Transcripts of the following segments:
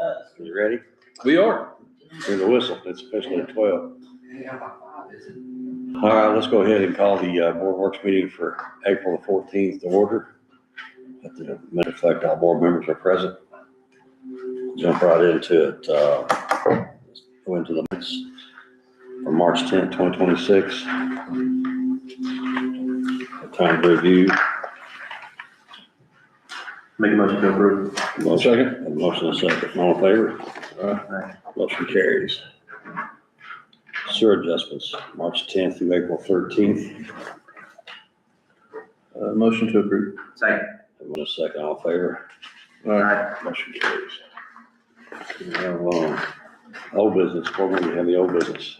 does. You ready? We are. Hear the whistle. It's officially 12. All right, let's go ahead and call the board works meeting for April the 14th to order. Let the minute reflect all board members are present. Jump right into it. Let's go into the minutes for March 10th, 2026. Time to review. Make a motion to approve. Motion. A motion and a second. All in favor? Aye. Motion carries. Sewer adjustments, March 10th through April 13th. Motion to approve. Second. One second, all in favor? Aye. Motion carries. Now, old business, what do we have the old business?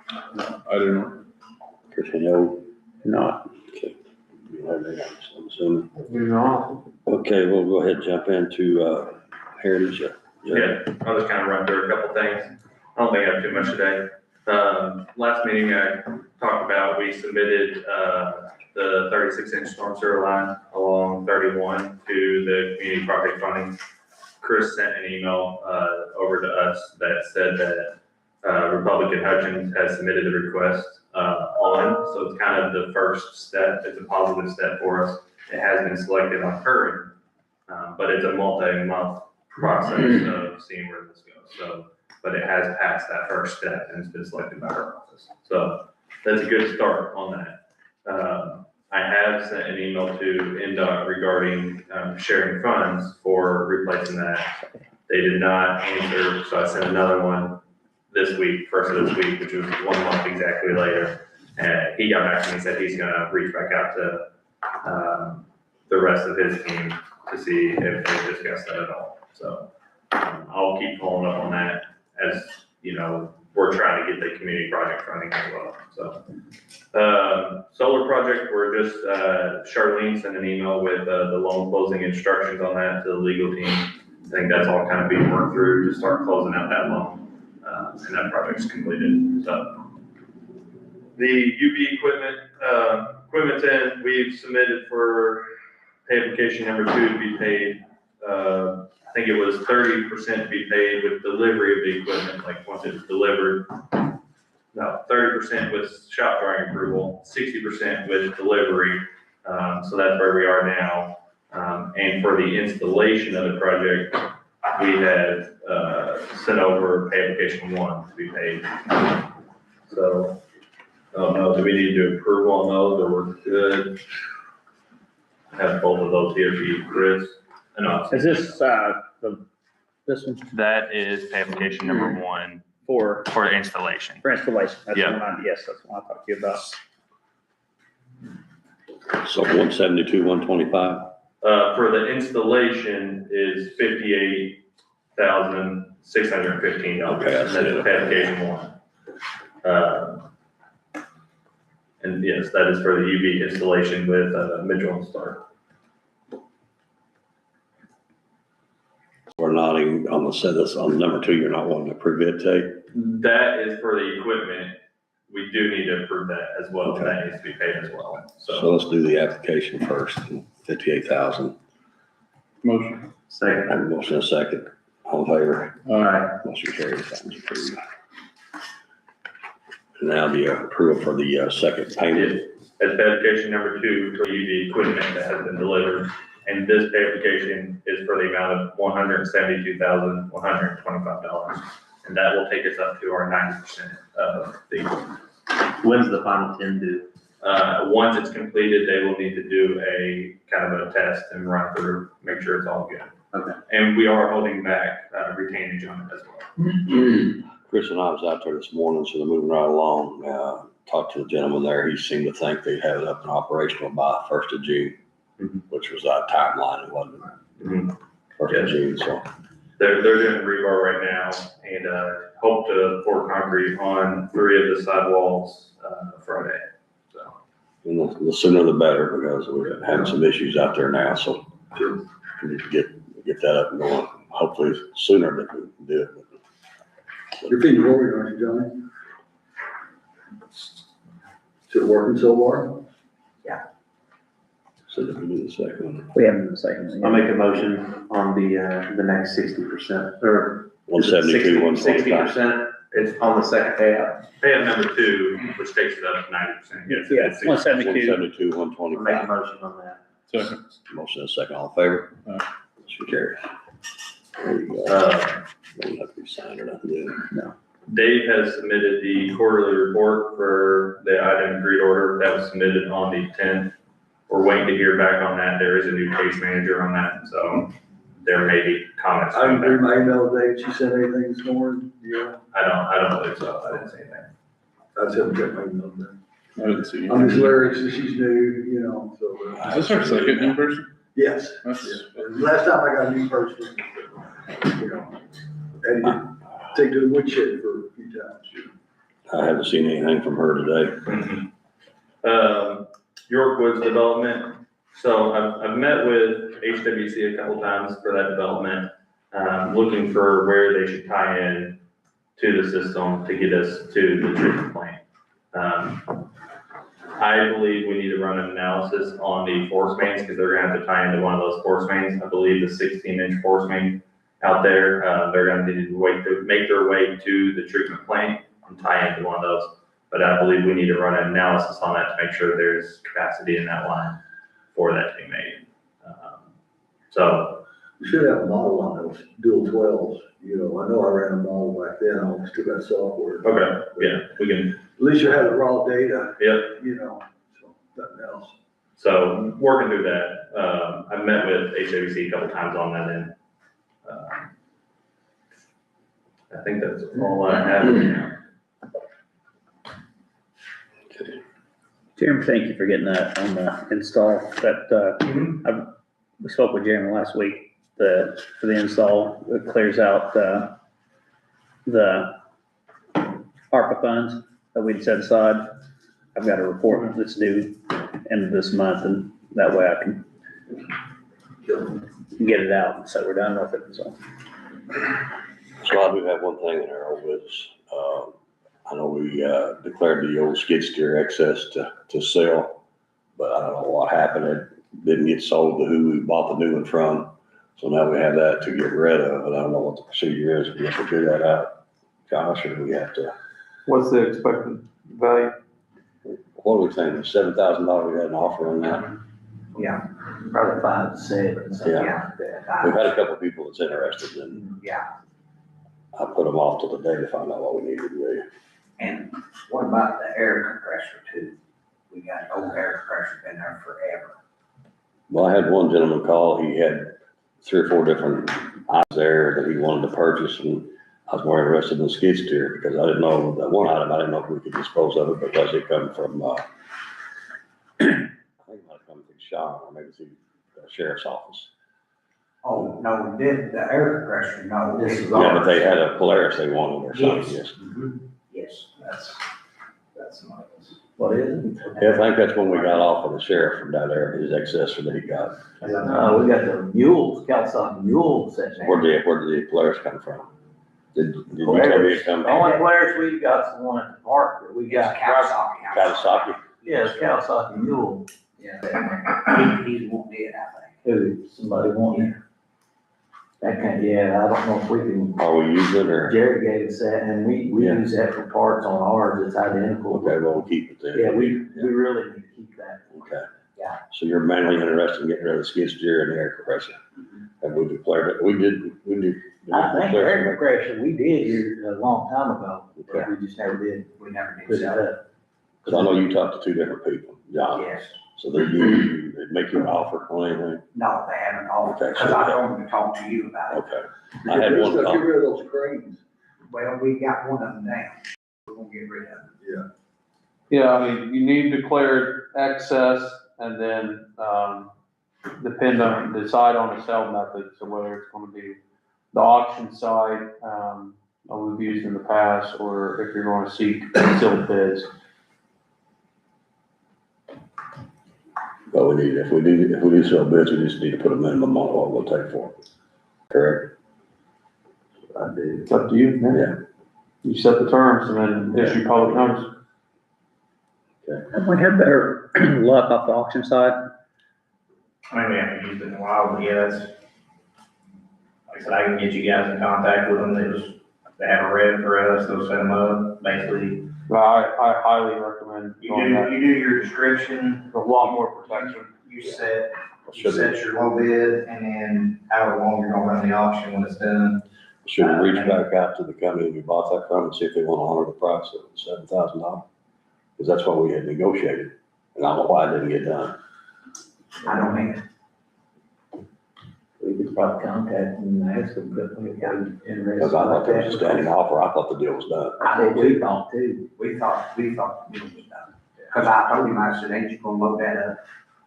I don't know. Christian, no? No. Okay. You know that, I'm assuming. No. Okay, we'll go ahead and jump into, Heritage. Yeah, I'll just kind of run through a couple things. I don't think I have too much today. Last meeting I talked about, we submitted, the 36-inch storm sewer line along 31 to the community project funding. Chris sent an email, over to us that said that, Republican Hutchins has submitted the request, on, so it's kind of the first step. It's a positive step for us. It has been selected on her end, but it's a multi-month process of seeing where this goes. So, but it has passed that first step and it's been selected by her office. So that's a good start on that. I have sent an email to NDOT regarding sharing funds for replacing that. They did not answer, so I sent another one this week, first of this week, which was 1 month exactly later. And he got back to me and said he's gonna reach back out to the rest of his team to see if they discussed that at all. So I'll keep following up on that as, you know, we're trying to get the community project funding as well. So solar project, we're just, Charlene sent an email with the loan closing instructions on that to the legal team. I think that's all kind of being worked through to start closing out that loan. And that project's completed. So the UV equipment's in, we've submitted for pay application number 2 to be paid. I think it was 30% to be paid with delivery of the equipment, like once it's delivered. No, 30% with shop drawing approval, 60% with delivery. So that's where we are now. And for the installation of the project, we have sent over pay application 1 to be paid. So, I don't know, do we need to approve on those or we're good? I have both of those here for you, Chris. Is this, this one That is pay application number 1 for for installation. installation? That's the Yeah. one, yes, that's the one I talked to you about. So 172, 125. For the installation is $58,615. Okay, I see That's it. pay application 1. And yes, that is for the UV installation with Mitchell and Stark. We're not even on the set this on number 2, you're not wanting to approve it today? That is for the equipment. We do need to approve that as well. Okay. That needs to be paid as well. So So let's do the application first, 58,000. Motion. Second. Have a motion and a second. All in favor? Aye. Motion carries. That one's approved. And now the approval for the second payment. that's pay application number 2 for UV equipment that has been delivered. And this pay application is for the amount of $172,125. And that will take us up to our 90% of the equipment. When's the final 10 due? Once it's completed, they will need to do a kind of a test and run through, make sure it's all good. Okay. And we are holding back retainage on it as well. Chris and I was out there this morning, so they're moving right along. Talked to the gentleman there. He seemed to think they'd have it up and operational by 1st of June, which was our timeline. It wasn't Mhm. 1st of June, so. They're doing rebar right now and hope to pour concrete on 3 of the sidewalls Friday. So And the sooner the better, because we're having some issues out there now, so we need to get that up and going. Hopefully sooner than we can do it. You're being worried, aren't you, Johnny? Is it working so far? Yeah. So that we do the second one. We haven't done the second one I'll Um, make a motion on the next 60%, or. 172, 125. 60%, it's on the second payout. Payout number 2, which takes it up to 90%. Yes, Yeah, it's 172. 172, I'll make a 125. motion on that. Second. Motion and second, all in favor? Aye. Motion carries. There you go. Don't have to be signed or nothing, do it. Dave has submitted the quarterly report for the item agreed order that was submitted on the 10th. We're waiting to hear back on that. There is a new case manager on that, so there may be comments. I didn't coming read back. my email today, she said anything this morning, yeah, I don't believe so. I didn't say anything. I just haven't checked my email today. I didn't see I'm just you. learning, so she's new, you know, so. Is this our second new person? Yes, That's, yeah. Last time I got a new person, you know, had to take to the woodshed for a few times. I haven't seen anything from her today. York Woods Development. So I've met with HWC a couple times for that development, looking for where they should tie in to the system to get us to the treatment plant. I believe we need to run an analysis on the force mains because they're gonna have to tie into one of those force mains. I believe the 16-inch force main out there, they're gonna need to make their way to the treatment plant and tie into one of those. But I believe we need to run an analysis on that to make sure there's capacity in that line for that to be made. So, We should have a model on those dual 12s, you know, I know I ran a model back then, I almost took that software. okay, yeah, we can, At least you had the raw data, yep. you know, so nothing else. So working through that, I've met with HWC a couple times on that end. I think that's all I have right now. Jeremy, thank you for getting that on the install, we spoke with Jeremy last week, for the install, it clears out, the ARPA funds that we'd set aside. I've got a report that's due end of this month, and that way I can get it out, and so we're done with it, so. So I do have one thing in there, old business. I know we, declared the old skid steer excess to sell, but I don't know what happened. It didn't get sold to who we bought the new one from. So now we have that to get rid of, and I don't know what the procedure is. We have to figure that out. Josh, or do we have to, What's the expected value? what are we thinking? $7,000 we had an offer on that? Yeah, probably 5 to 7, something Yeah. like that. We've had a couple of people that's interested, and Yeah, I put them off till the day to find out what we needed to do. and what about the air compressor too? We got an old air compressor been there forever. Well, I had one gentleman call, he had 3 or 4 different items there that he wanted to purchase, and I was more interested in the skid steer, because I didn't know, that one item, I didn't know if we could dispose of it, because it come from, I think it might have come from Sean, or maybe through the sheriff's office. Oh, no, we did, the air compressor, no. This is Yeah, but ours. they had a Polaris they wanted or something, yes. Yes, that's my, what is it? Yeah, I think that's when we got off of the sheriff from down there, his excess that he got. We got the mules, California mules sitting there. Where did the Polaris come from? Did you tell me it come The from only players we got's the one at the park that we got. Kawasaki. Kawasaki? Yeah, it's Kawasaki Mule. Yeah, he's wanting it, I Who, somebody wanting it. That kind, yeah, I don't know if we can, Are we using it, or, Jerry gave us that, and we Yeah. use that for parts on ours, it's identical. okay, well, we'll keep it then. Yeah, we really need to keep that. Okay. Yeah. So you're mainly interested in getting rid of the skid steer and the air compressor? And we declared it, we did. I think air compressor, we did here a long time ago, Okay. but we just never did We never put did it sell it. up. Cause I know you talked to 2 different people, John, Yes. so they make you an offer on anything? No, they haven't all, Okay, because so- I told them to talk to you about it. Okay. I had one Get call. rid of those cranes. Well, we got one of them now. We're gonna get rid of them. Yeah, I mean, you need declared excess and then, decide on the sale method, so whether it's gonna be the auction site, we've used in the past, or if you're gonna seek sealed bids. But we need, if we do sell bids, we just need to put a minimum on what we'll take for it. Correct? I do. It's up to you, man. Yeah. You set the terms and then issue public notice. Have we had better luck off the auction side? I mean, we haven't used it in a while, but yeah, that's, like I said, I can get you guys in contact with them, they have a rep for us, they'll set them up, basically. But I highly recommend doing that. You do your description, A lot more protection. you set Should we, your low bid, and then however long you're gonna run the auction when it's done. should we reach back out to the company we bought that from and see if they want to honor the price of $7,000? Because that's what we had negotiated, and I don't know why it didn't get done. I don't think, We could probably contact them and ask them, but we got interested. Because I thought there was a standing offer, I thought the deal was done. I did We too. thought too. We thought the deal was done. Cause I told him, I said, ain't you gonna load that up?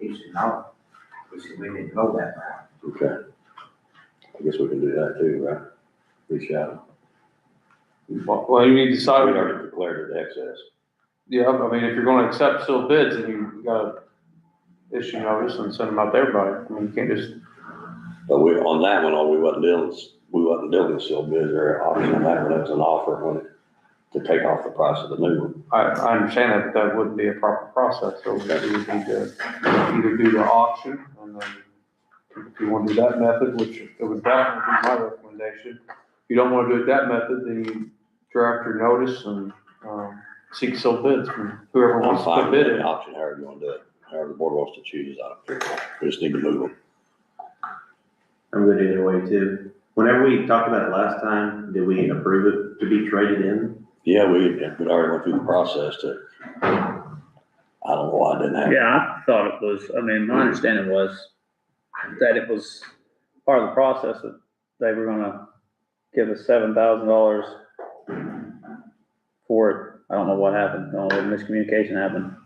He said, no. He said, we didn't load that route. Okay. I guess we can do that too, right? Reach out. Well, you need to We decide, already declared it excess. yeah, I mean, if you're gonna accept sealed bids, then you gotta issue notice and send them out to everybody. I mean, you can't just, But we, on that one, we wasn't dealing with sealed bids or auction on that one, it was an offer when to take off the price of the new one. I understand that, but that wouldn't be a proper process, so we would need to either do the auction, and then if you wanna do that method, which it would definitely be my recommendation. If you don't wanna do it that method, then you draft your notice and, seek sealed bids from whoever I'm wants to fine put with bid the in. auction, however you wanna do it, however the board wants to choose, I don't care. We just need to move them. I'm good either way too. Whenever we talked about it last time, did we approve it to be traded in? Yeah, we'd already went through the process to, I don't know why it didn't happen. Yeah, I thought it was, I mean, my understanding was that it was part of the process that they were gonna give us $7,000 for it. I don't know what happened, I don't know what miscommunication happened.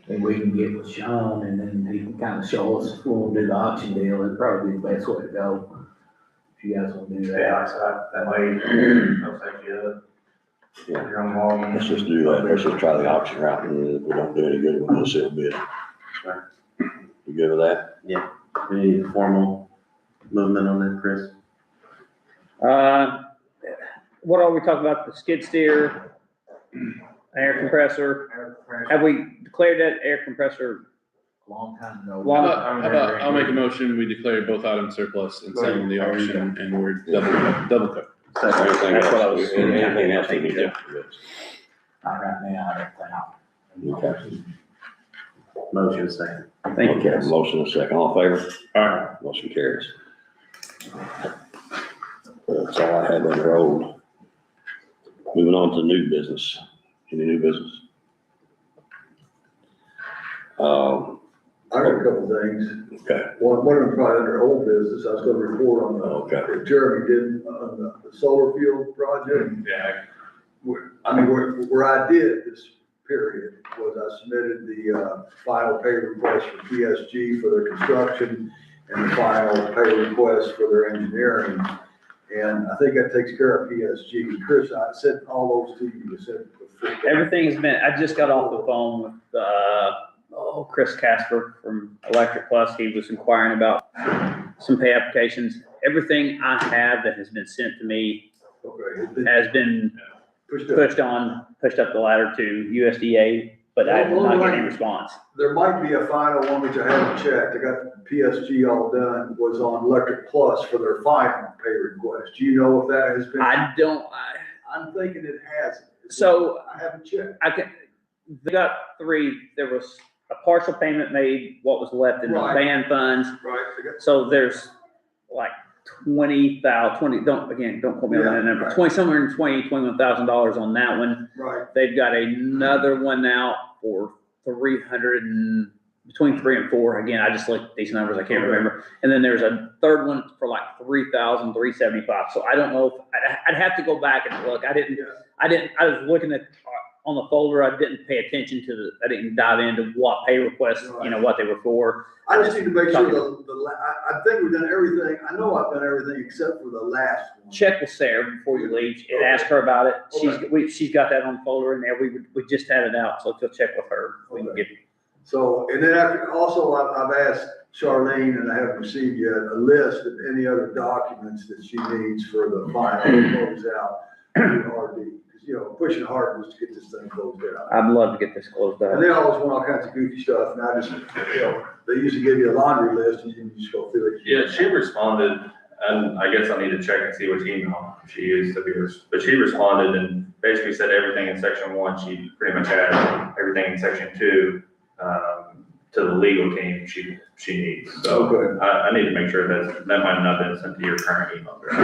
Maybe we can get with Sean and then he can kind of show us, we'll do the auction deal, it'd probably be the best way to go. If you guys want to do Yeah, that. so that way, they'll set you up. Yeah. You're on the volume. Let's just do that, let's just try the auction route, and if we don't do any good, we'll do a sealed bid. You good with that? We need a formal movement on that, Chris? What are we talking about, the skid steer, air compressor? Air compressor. Have we declared that air compressor? A long time ago. Long- How about, I'll make a motion, we declare both items surplus and send them the auction, and we're double cooked. Anything That's what I else, was- anything else we need to? Not right now, I don't think. Okay. Motion second. Thank you. Okay, motion and second, all in favor? Alright, Motion carries. That's all I had on the road. Moving on to new business. Any new business? I got a couple things. Okay, One of them probably under old business, I was gonna report on okay. what Jeremy did on the solar field project. yeah, Where I did this period was I submitted the final pay request for PSG for their construction and the final pay request for their engineering. And I think that takes care of PSG. Chris, I sent all those to you, you said before. Everything's been, I just got off the phone with, Chris Casper from Electric Plus. He was inquiring about some pay applications. Everything I have that has been sent to me Okay, it's been has been pushed up. pushed up the ladder to USDA, but I did not get any response. There might be a final one which I haven't checked. I got PSG all done, was on Electric Plus for their final pay request. Do you know if that has been? I'm thinking it hasn't. So I haven't checked. they got three, there was a partial payment made, what was left in the Right. band funds. Right, I got- So there's like 20,000, don't quote me on that Yeah, number, right. somewhere in $21,000 on that one. right. They've got another one out for 300 and, between 3 and 4. Again, I just looked at these numbers, I can't remember. And then there's a third one for like 3,375. So I don't know, I'd have to go back and look. I was looking at, on the folder, I didn't pay attention to I didn't dive into what pay requests, what they were for. I just need to make sure I think we've done everything. I know I've done everything except for the last one. Check with Sarah before you leave and ask her about it. She's got that on the folder in there. We just had it out, so if you'll check with her, we can get. So, and then also I've asked Charlene, and I haven't received yet, a list of any other documents that she needs for the final close out to RD. Because pushing hard just to get this thing closed out. I'd love to get this closed And out. they always want all kinds of goofy stuff, and I just, they usually give you a laundry list, and you just go through it. Yeah, she responded, and I guess I need to check and see which email she used to be, but she responded and basically said everything in section 1, she pretty much had everything in section 2, to the legal team she needs. So Okay. I need to make sure that might not have been sent to your current email address.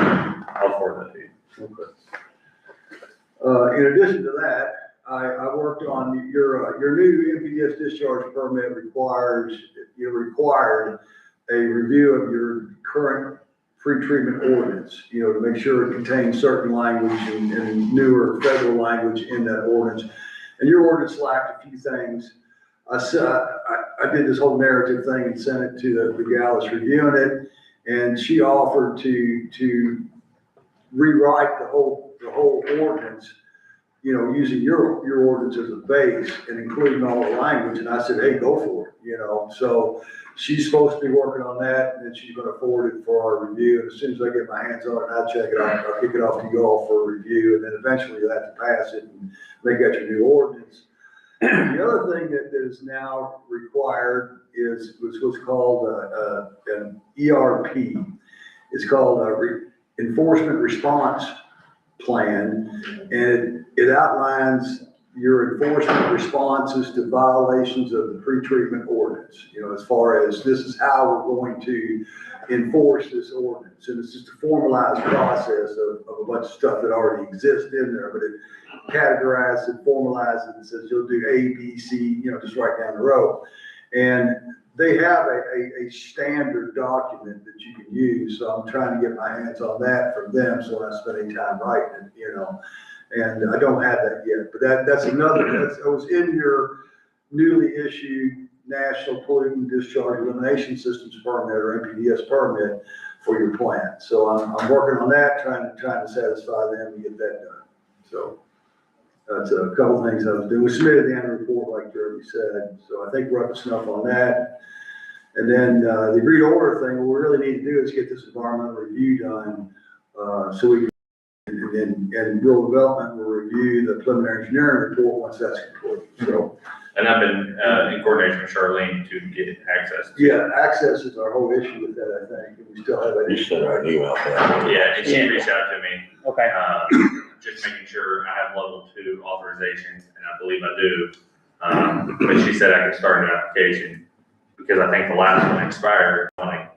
I'll forward that to you. In addition to that, I worked on your new MPDS discharge permit required a review of your current pre-treatment ordinance, to make sure it contains certain language and newer federal language in that ordinance. And your ordinance lacked a few things. I did this whole narrative thing and sent it to the gal that's reviewing it, and she offered to rewrite the whole ordinance, using your ordinance as a base and including all the language. And I said, hey, go for it, So she's supposed to be working on that, and then she's gonna forward it for our review. And as soon as I get my hands on it, I'll check it out. I'll kick it off to you all for review, and then eventually you'll have to pass it and make that your new ordinance. The other thing that is now required is what's called an ERP. It's called a Enforcement Response Plan, and it outlines your enforcement responses to violations of the pre-treatment ordinance. As far as this is how we're going to enforce this ordinance, and it's just a formalized process of a bunch of stuff that already exists in there, but it categorizes it, formalizes it, and says you'll do A, B, C, just right down the road. And they have a standard document that you can use, so I'm trying to get my hands on that from them, so I don't spend any time writing it, and I don't have that yet. But that's another, that was in your newly issued National Pollutant Discharge Elimination Systems permit, or NPDS permit, for your plant. So I'm working on that, trying to satisfy them and get that done. So that's a couple of things I was doing. We submitted the annual report, like Jeremy said, so I think we're up to snuff on that. And then the agreed order thing, what we really need to do is get this environmental review done, so we can, and rural development will review the preliminary engineering report once that's complete. So, And I've been in coordination with Charlene to get access. yeah, access is our whole issue with that, I think, and we still have that You issue. sent her an email for that. Yeah, and she reached out to me, Okay. just making sure I have level 2 authorization, and I believe I do. But she said I could start an application, because I think the last one expired. I want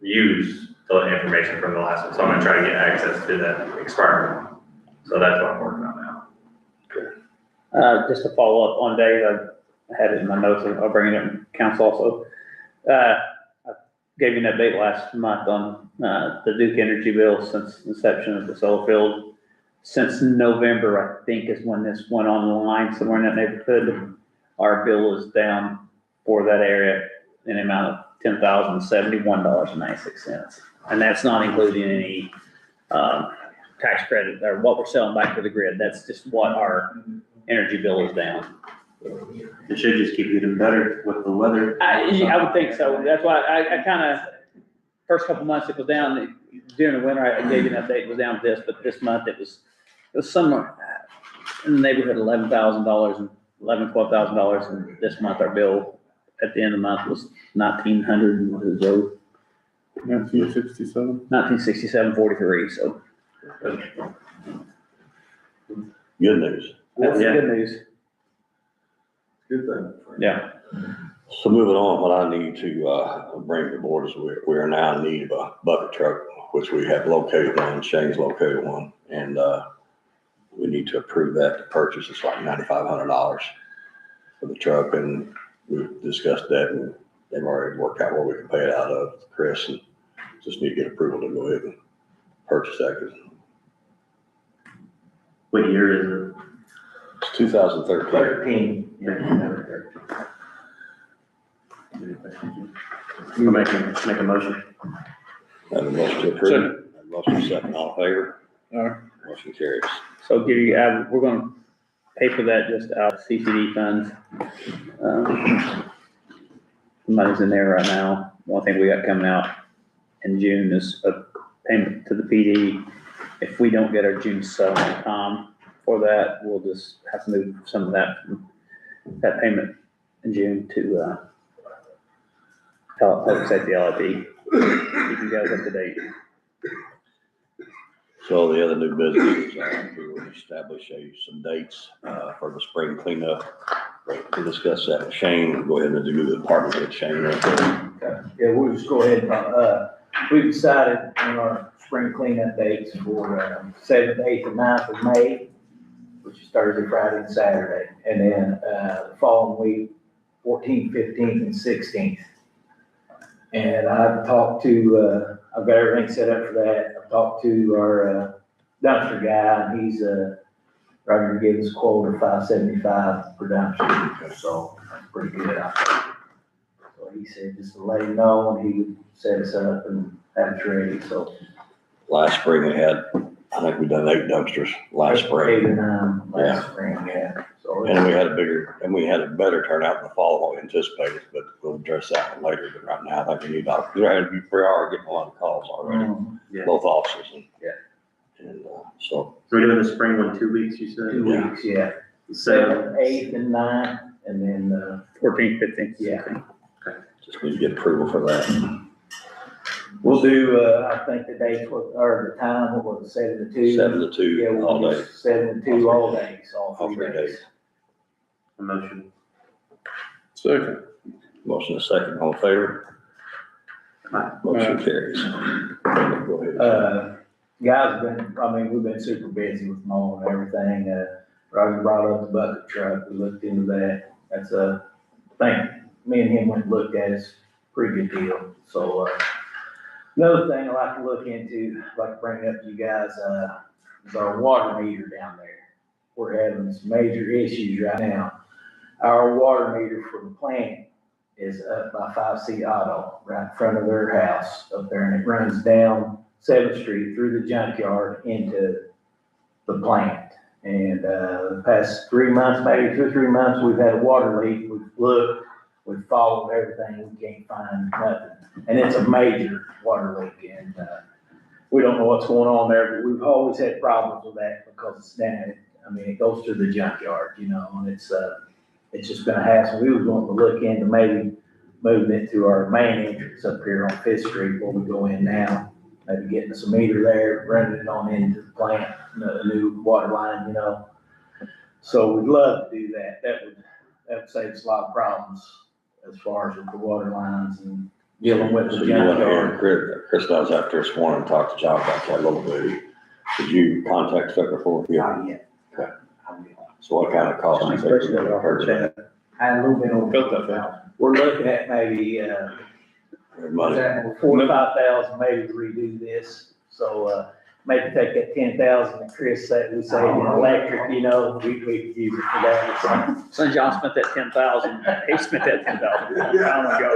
to use the information from the last one, so I'm gonna try to get access to that expired one. So that's what I'm working on now. Just to follow up on Dave, I had it in my notes, I'll bring it in council also. I gave you an update last month on, the Duke Energy bill since inception of the solar field. Since November, I think, is when this went online somewhere in that neighborhood. Our bill is down for that area in the amount of $10,071.96. And that's not including any, tax credit or what we're selling back to the grid. That's just what our energy bill is down. It should just keep getting better with the weather. I would think so. That's why I kind of, first couple months it was down. During the winter, I gave you an update, it was down this, but this month it was somewhere in the neighborhood of $11,000 and $12,000. And this month our bill at the end of the month was $1,900, 1967. $1,967.43. So Good news. that's Yeah. good news. Good thing. Yeah. So moving on, what I need to bring to the board is we are now in need of a bucket truck, which we have located one, Shane's located one, and we need to approve that to purchase. It's like $9,500 for the truck, and we've discussed that, and they've already worked out where we can pay it out of, Chris, and just need to get approval to go ahead and purchase that. 'Cause What year is it? it's 2013. 13. We'll make a motion. Have a motion to approve. Have a motion second, all in favor? Motion carries. So give you, we're gonna pay for that just out of CCD funds. Money's in there right now. One thing we got coming out in June is a payment to the PD. If we don't get our June settlement, for that, we'll just have to move some of that payment in June to, public safety LIP. Keep you guys up to date. So the other new business is, we will establish some dates, for the spring cleanup. We'll discuss that with Shane. We'll go ahead and do the department head, Shane, right there. Yeah, we'll just go ahead and, we decided on our spring cleanup dates for, 7th, 8th, and 9th of May, which is Thursday, Friday, and Saturday. And then, the following week, 14th, 15th, and 16th. And I've talked to, I've got everything set up for that. I've talked to our, dumpster guy, and he's, ready to give us a quote of $575 per dumpster, so that's pretty good. So he said just to let him know, and he would set us up and have it ready, so. Last spring we had, I think we done 8 dumpsters last spring. 8 or 9 last spring, yeah. So And we had a better turnout in the fall than we anticipated, but we'll address that one later. But right now, I think we need, we are getting a lot of calls already, Yeah. both offices. Yeah. And, so, We're doing the spring one 2 weeks, you said? 2 weeks, yeah. So, 7th, 8th, and 9th, and then, 14th, 15th. yeah. just need to get approval for that. We'll do, I think the date, or the time, what was it, 7 to 2? 7 to Yeah, 2 we'll all do day. 7 to 2 all days, all All 3 3 days. days. a motion. Second. Motion is second, all in favor? Aye. Motion carries. Go ahead. Guys have been, I mean, we've been super busy with mowing and everything. Roger brought up the bucket truck. We looked into that. That's a thing. Me and him went and looked at it. It's a pretty good deal. So, another thing I like to look into, I'd like to bring up to you guys, is our water meter down there. We're having some major issues right now. Our water meter for the plant is up by 5C Auto, right in front of their house up there, and it runs down 7th Street through the junkyard into the plant. And, the past 3 months, maybe 2 or 3 months, we've had a water leak. We've looked, we've followed everything, we can't find nothing. And it's a major water leak, and, we don't know what's going on there, but we've always had problems with that because it's down, I mean, it goes to the junkyard, you know, and it's just been a hassle. We was wanting to look into maybe moving it to our main entrance up here on 5th Street where we go in now. Maybe getting us a meter there, running it on into the plant, a new water line, you know. So we'd love to do that. That would save us a lot of problems as far as with the water lines and dealing with So the you want to junkyard. hear, Chris was out there this morning and talked to John about that a little bit. Did you contact Sucker for it? Not yet. Okay. I will. So what kind of cost do you think we're gonna incur to that? I had a little bit over. Built that fast. We're looking at maybe, Money. 4,000 to 5,000 maybe to redo this. So, maybe take that 10,000 that Chris said, we saved in electric, you know, we could use it for that. So John spent that 10,000, he spent that 10,000 a long time ago.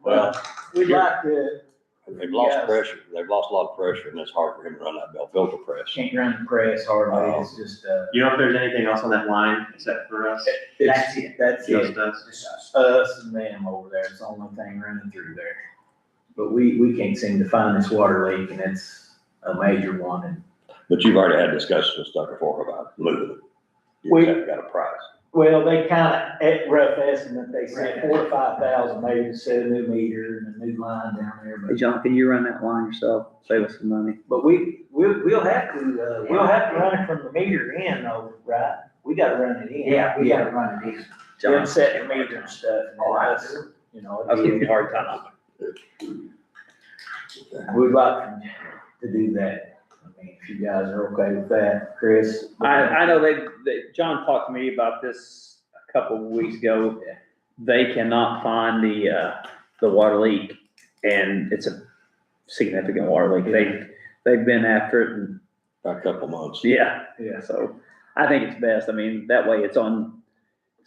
Well, We'd like to, they've lost Yes. pressure. They've lost a lot of pressure and it's hard for him to run that bell filter press. can't run the press hardly, it's just, You know if there's anything else on that line except for us? That's it. That's Just it. us? It's us. Us and them over there, it's the only thing running through there. But we can't seem to find this water leak, and it's a major one, and But you've already had discussions with Sucker for about moving it. You We- haven't got a price. well, they kinda, at rough estimate, they said 4,000 to 5,000 maybe to set a new meter and a new line down there, Hey, but, John, can you run that line yourself? Save us some money. but we'll have to run it from the meter in though, right? We gotta run it in. Yeah, we gotta run it in. Then set the meter and stuff, and Oh, I that's, you know. I was giving you a hard time. We'd like to do that. I mean, if you guys are okay with that, Chris. I know John talked to me about this a couple of weeks ago. They cannot find the water leak, and it's a significant water leak. They've been after it, and About a couple months. yeah, Yeah. so I think it's best. I mean, that way it's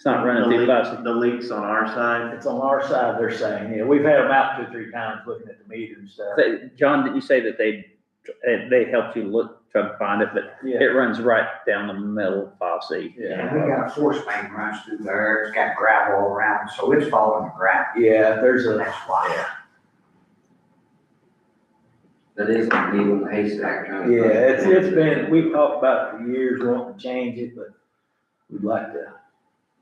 not running too fast. The leaks on our side? It's on our side, they're saying, yeah, we've had them out 2 or 3 times looking at the meter and stuff. John, didn't you say that they helped you try to find it, but Yeah, it runs right down the middle of 5C. And we got a force main runs through there, it's got gravel all around, so it's following the gravel, yeah, there's a, that's why. That is a needle in the haystack. kind of Yeah, thing. it's been, we've talked about it for years, wanting to change it, but we'd like to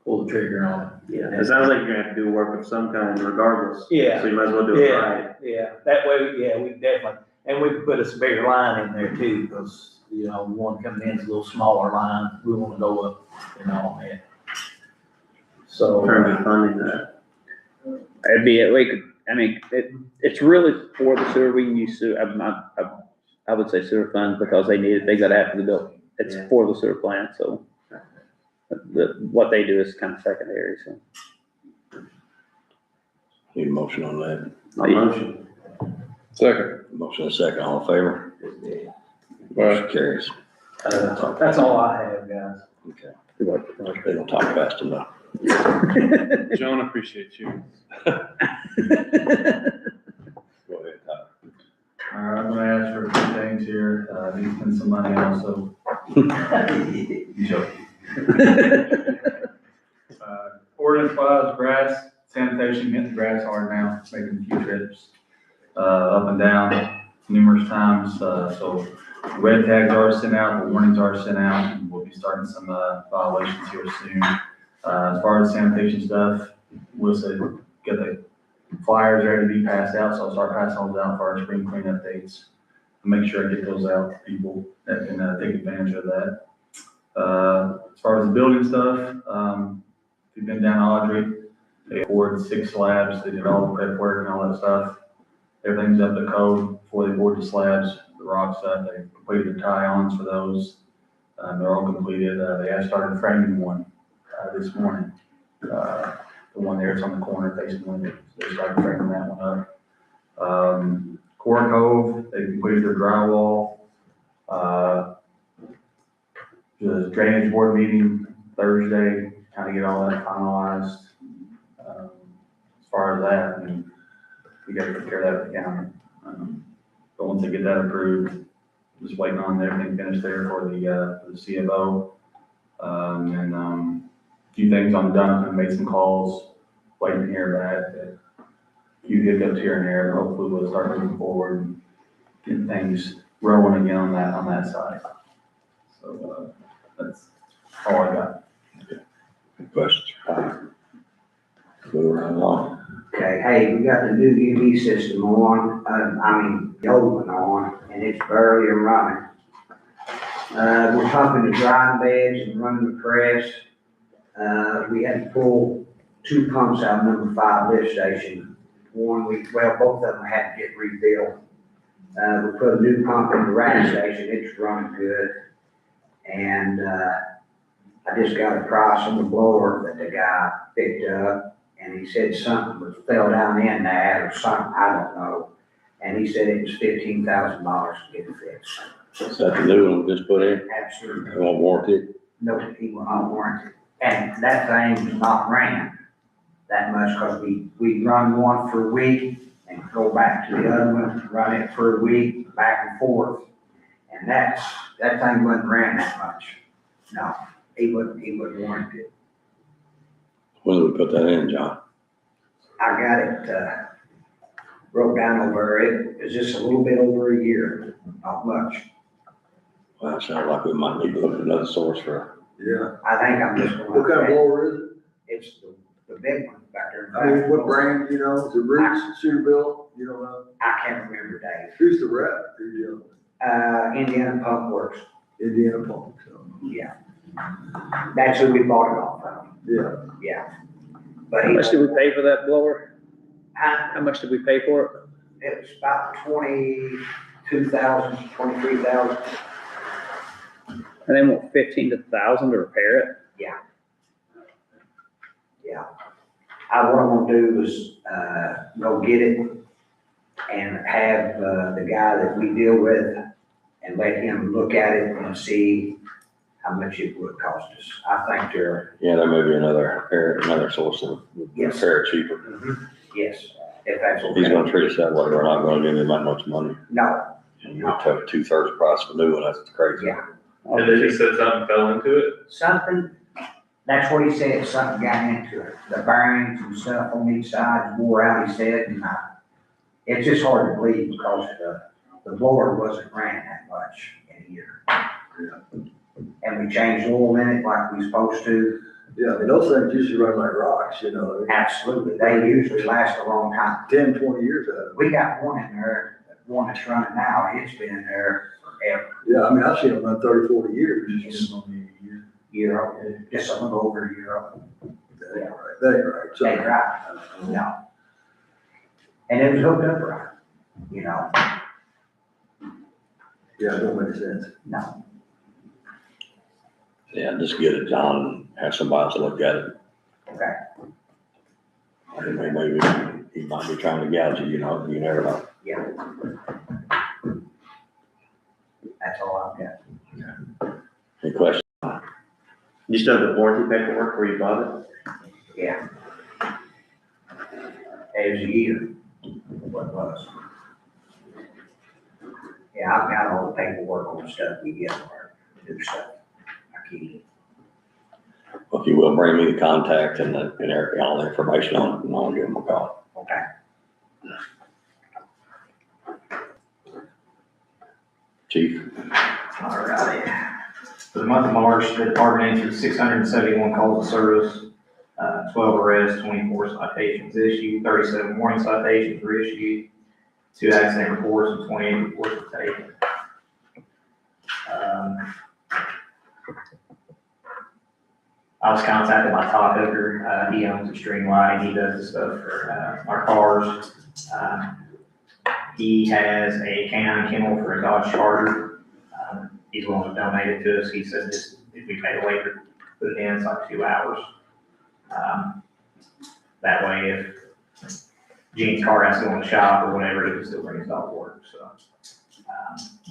pull the trigger on it. Yeah, it sounds like you're gonna have to do work of some kind regardless. Yeah. So you might as well do it right. Yeah, that way, yeah, we definitely, and we can put a bigger line in there too, because, you know, one coming in is a little smaller line, we wanna go up, you know, and so. In terms of funding that. It'd be, we could, I mean, it's really for the sewer, we can use sewer, I would say sewer funds because they need it, they gotta have for the building. It's Yeah. for the sewer plant, so what they do is kind of secondary, so. Need a motion on that. A motion. Second. Motion and second, all in favor? Right. Motion carries. That's all I have, guys. Okay. They don't talk fast enough. Joan, appreciate you. Go ahead, Todd. I'm gonna ask for a few things here, need to spend some money also. Joking. Ordinance wise, grass, sanitation, getting the grass hard now, making a few trips, up and down numerous times, so red tags are sent out, the warnings are sent out, and we'll be starting some, violations here soon. As far as sanitation stuff, we'll say, get the flyers ready to be passed out, so I'll start passing those out for our spring cleanup dates. Make sure I get those out to people that can, take advantage of that. As far as the building stuff, if you've been down Audrey, they poured 6 slabs, they did all the prep work and all that stuff. Everything's up to code before they poured the slabs, the rock stuff, they completed the tie-ons for those. They're all completed, they have started framing one, this morning. The one there, it's on the corner facing the window, so they started framing that one up. Core Cove, they completed their drywall. The drainage board meeting Thursday, kind of get all that finalized. As far as that, I mean, we got to take care of that with the county. But once they get that approved, just waiting on everything finished there for the CFO. And a few things I'm done, I made some calls, waiting to hear back. A few hiccups here and there, but hopefully we'll start moving forward and getting things rolling again on that side. So, that's all I got. Any questions? Move right along. Okay, hey, we got the new UV system on, the old one on, and it's barely running. We're pumping the drying beds and running the press. We had to pull 2 pumps out of number 5 lift station. Both of them had to get rebuilt. We put a new pump in the rack station, it's running good. And, I just got a price on the blower that the guy picked up, and he said something fell down in that or something, I don't know. And he said it was $15,000 to get it fixed. Is that the new one we just put in? Absolutely. They won't warranty it? No, he will not warranty. And that thing was not ran that much, because we run one for a week and go back to the other one, run it for a week, back and forth. And that thing wasn't ran that much. No, he wouldn't warrant it. When did we put that in, John? I got it, broke down over, it was just a little bit over a year, not much. Well, it sounds like we might need to look at another source for, Yeah. I think I'm just gonna. What kind of blower is it? It's the big one back there. I mean, what brand, you know, is it Roots, Cedarville, you don't know? I can't remember, Dave. Who's the rep? Who you Indiana Pump Works, know, Indiana Pump, so, yeah. That's who we bought it off of, yeah. yeah. But How he, much did we pay for that blower? huh? How much did we pay for it? It was about 22,000, 23,000, And they want 15,000 to repair it? yeah. What I'm gonna do is, go get it and have, the guy that we deal with and let him look at it and see how much it would cost us. I think they're, yeah, there may be another source that would Yes. repair it cheaper. yes, if that's If he's okay. gonna treat us that way, we're not gonna give him that much money. No, And you take 2/3 price of a new one, that's crazy. yeah. And they just said something fell into it. Something, that's what he said, something got into it. The bearings and stuff on each side wore out, he said, and it's just hard to believe because the blower wasn't ran that much in a year. And we changed oil in it like we supposed to. Yeah, I mean, those things usually run like rocks, you know, Absolutely, they usually last a long time. 10, 20 years out of it. We got one in there, one that's running now, it's been in there forever. Yeah, I mean, I've seen them run 30, 40 years. Year old, just a little over a year old. That ain't right, that ain't right. So- They right, no. And it was hooked up right, you know, Yeah, it don't make sense. no. Yeah, just get it, John, have somebody else look at it. Okay. I mean, maybe he might be trying to gouge you, you know, you never know. Yeah. That's all I've got. Any questions? You still have the warranty paperwork where you bought it? Yeah. It was a year, what it was. Yeah, I've got all the paperwork on the stuff we get for new stuff. I keep it. Well, if you will, bring me the contact and all the information on it, and I'll give him a call. Okay. Chief? All right. For the month of March, the department answered 671 calls of service, 12 arrests, 24 citations issued, 37 warning citations were issued, 2 accident reports, and 28 reports were taken. I was contacted by Todd Hooker. He owns Extreme Lighting. He does the stuff for our cars. He has a canine kennel for a Dodge Charger. He's willing to donate it to us. He said just if we pay the labor, put it in, it's like 2 hours. That way, if Gene's car has to go in the shop or whatever, he can still bring his dog to work. So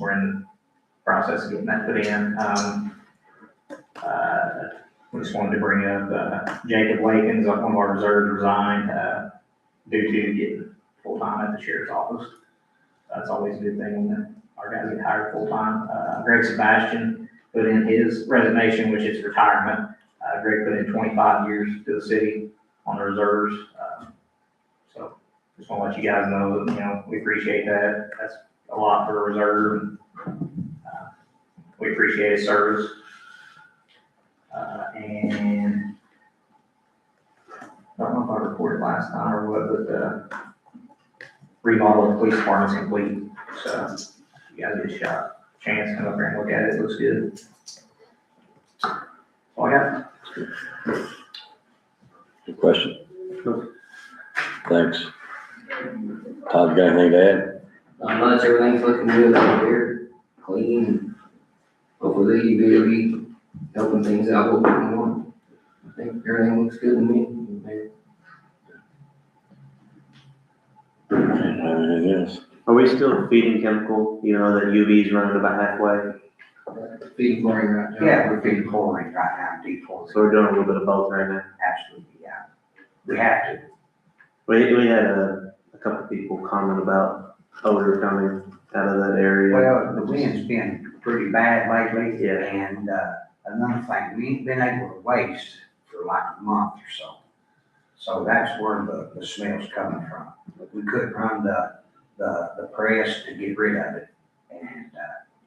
we're in the process of getting that put in. We just wanted to bring up Jacob Lakins, one of our reserves, resigned due to getting full-time at the sheriff's office. That's always a good thing when our guys get hired full-time. Greg Sebastian put in his resignation, which is retirement. Greg put in 25 years to the city on the reserves. So just want to let you guys know that, you know, we appreciate that. That's a lot for a reserve. We appreciate his service. And I don't know if I reported last time or what, but remodel of the police department's complete. So you guys get a chance to come up here and look at it. It looks good. That's all I got. Good question. Thanks. Todd, you got anything to add? Not much, everything's looking good out here, clean. Hopefully the EV will be helping things out a little bit more. I think everything looks good to me. Anything else? Are we still feeding chemical, you know, that UV's running about halfway? Feeding chlorine right now. Yeah, we're feeding chlorine right now, deep chlorine. So we're doing a little bit of both right now. Absolutely, yeah. We have to. We had a couple of people comment about odor coming out of that area. Well, the wind's been pretty bad lately. Yeah. And, another thing, we ain't been able to waste for like a month or so. So that's where the smell's coming from. We couldn't run the press to get rid of it, and,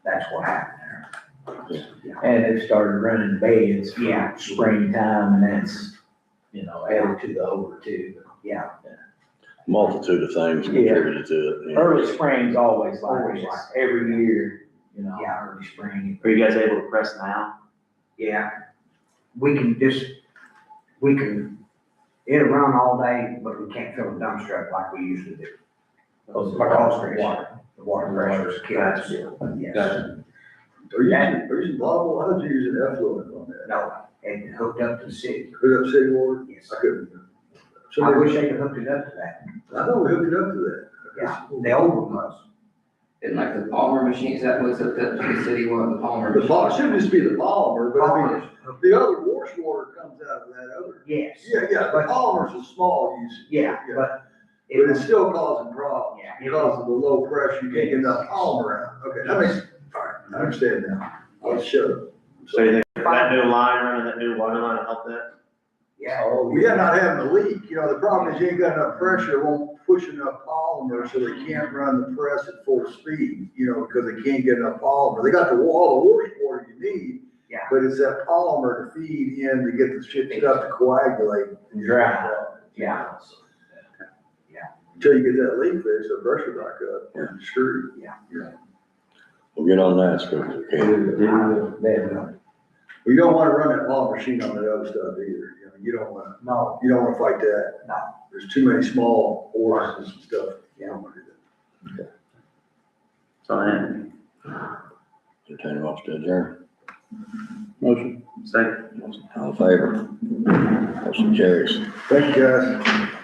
that's what happened there. And it started running beds for Yeah. springtime, and that's, you know, added to the odor too. Yeah. Multitude of things contributed to it. Early spring's always like Always this, like every year, you know, Yeah. early spring. Are you guys able to press now? Yeah. It'll run all day, but we can't fill the dumpster up like we usually do. Because the water pressure is killing us. Yes. Gotcha. Are you using bottled, how did you use an effluent on that? No, and hooked up to the city. Hook up city water? Yes. I couldn't. I wish they could hook it up to that. I know we hooked it up to that. Yeah, the old one was. And like the Palmer machines, that was hooked up to the city, one of the Palmer. The Palmer, shouldn't just be the Palmer, but I mean, the other wash water comes out of that other. Yes. Yeah, the Palmer's a small use. Yeah, but. But it's still causing problems Yeah. because of the low pressure. You can't get enough Palmer out. Okay, that makes, all right, I understand now. I'll shut up. So you think that new line running, that new water line will help that? Yeah. We are not having a leak, you know, the problem is you ain't got enough pressure, it won't push enough polymer, so they can't run the press at full speed, you know, because they can't get enough polymer. They got all the water you need. Yeah. But it's that polymer to feed in to get the shit stuff to coagulate. Dry. Yeah. Until you get that leak fixed, the pressure back up, you're screwed. We'll get on that as quick as we can. Definitely. You don't wanna run that polymer sheet on that other stuff either, you know, you don't wanna fight that. No. There's too many small orifices and stuff. You don't wanna do that. So I Entertain a motion to adjourn. Motion. second. All in favor? Motion carries. Thank you, guys.